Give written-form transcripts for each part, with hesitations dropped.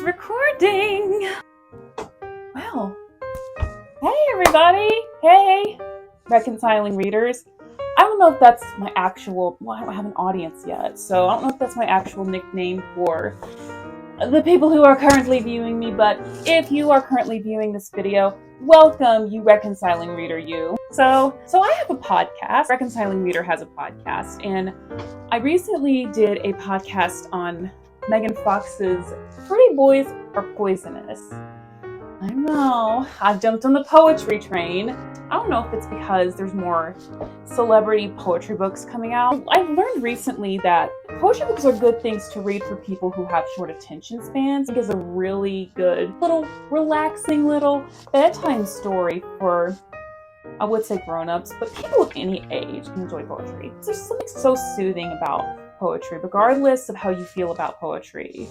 recording. Well, hey everybody. Hey, reconciling readers. I don't know if that's my actual, well, I don't have an audience yet, so I don't know if that's my actual nickname for the people who are currently viewing me, but if you are currently viewing this video, welcome, you reconciling reader, you. So I have a podcast. Reconciling Reader has a podcast, and I recently did a podcast on Megan Fox's Pretty Boys Are Poisonous. I know, I've jumped on the poetry train. I don't know if it's because there's more celebrity poetry books coming out. I've learned recently that poetry books are good things to read for people who have short attention spans. I think it's a really good little relaxing little bedtime story for, I would say grown-ups, but people of any age can enjoy poetry. There's something so soothing about poetry, regardless of how you feel about poetry.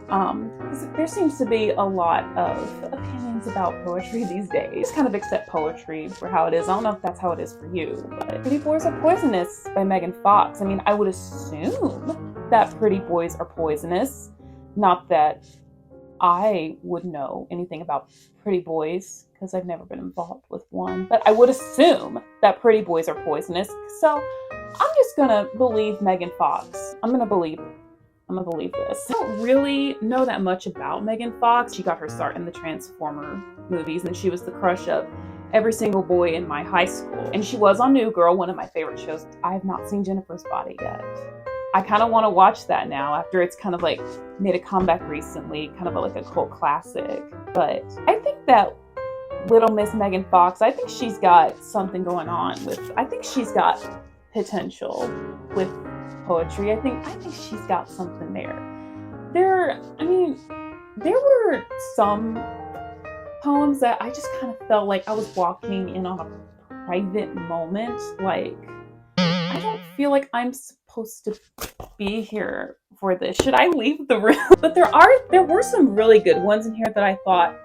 Because there seems to be a lot of opinions about poetry these days. Just kind of accept poetry for how it is. I don't know if that's how it is for you, but Pretty Boys Are Poisonous by Megan Fox. I mean, I would assume that pretty boys are poisonous. Not that I would know anything about pretty boys, because I've never been involved with one, but I would assume that pretty boys are poisonous. So I'm just gonna believe Megan Fox. I'm gonna believe this. I don't really know that much about Megan Fox. She got her start in the Transformer movies, and she was the crush of every single boy in my high school. And she was on New Girl, one of my favorite shows. I have not seen Jennifer's Body yet. I kind of want to watch that now after it's kind of like made a comeback recently, kind of like a cult classic. But I think that Little Miss Megan Fox, I think she's got something going on I think she's got potential with poetry. I think she's got something there. There were some poems that I just kind of felt like I was walking in on a private moment. Like, I don't feel like I'm supposed to be here for this. Should I leave the room? But there were some really good ones in here that I thought,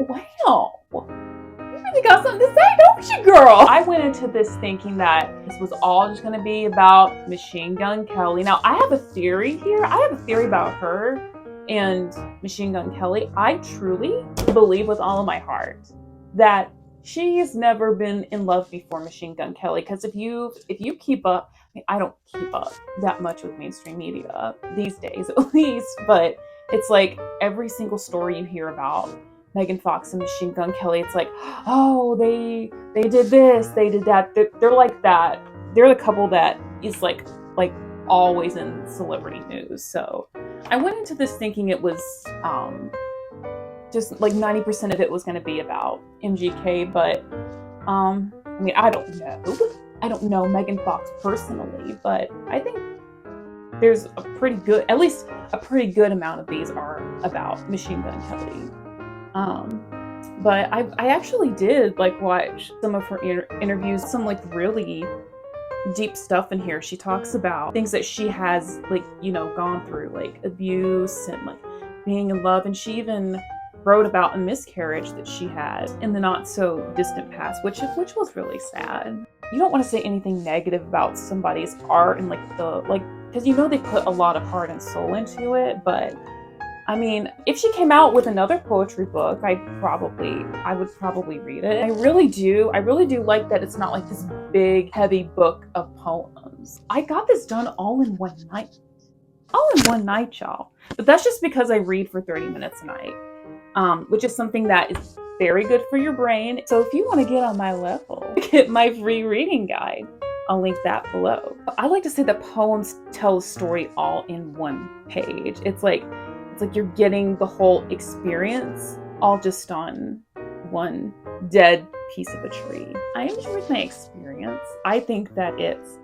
wow, you really got something to say, don't you, girl? I went into this thinking that this was all just going to be about Machine Gun Kelly. Now, I have a theory here. I have a theory about her and Machine Gun Kelly. I truly believe with all of my heart that she's never been in love before Machine Gun Kelly. Because if you keep up, I don't keep up that much with mainstream media these days, at least, but it's like every single story you hear about Megan Fox and Machine Gun Kelly, it's like, oh, they did this, they did that. They're like that. They're the couple that is like always in celebrity news. So I went into this thinking it was just like 90% of it was going to be about MGK, but I mean, I don't know Megan Fox personally, but I think there's at least a pretty good amount of these are about Machine Gun Kelly. But I actually did watch some of her interviews, some really deep stuff in here. She talks about things that she has gone through, like abuse and being in love, and she even wrote about a miscarriage that she had in the not so distant past, which was really sad. You don't want to say anything negative about somebody's art and because they put a lot of heart and soul into it, but I mean, if she came out with another poetry book, I would probably read it. I really do like that it's not like this big, heavy book of poems. I got this done all in one night. All in one night, y'all. But that's just because I read for 30 minutes a night, which is something that is very good for your brain. So if you want to get on my level, get my free reading guide. I'll link that below. I like to say that poems tell a story all in one page. It's like you're getting the whole experience all just on one dead piece of a tree. I enjoyed my experience. I think that it's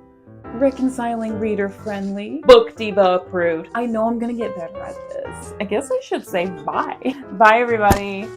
reconciling reader friendly, book diva approved. I know I'm gonna get better at this. I guess I should say bye. Bye everybody.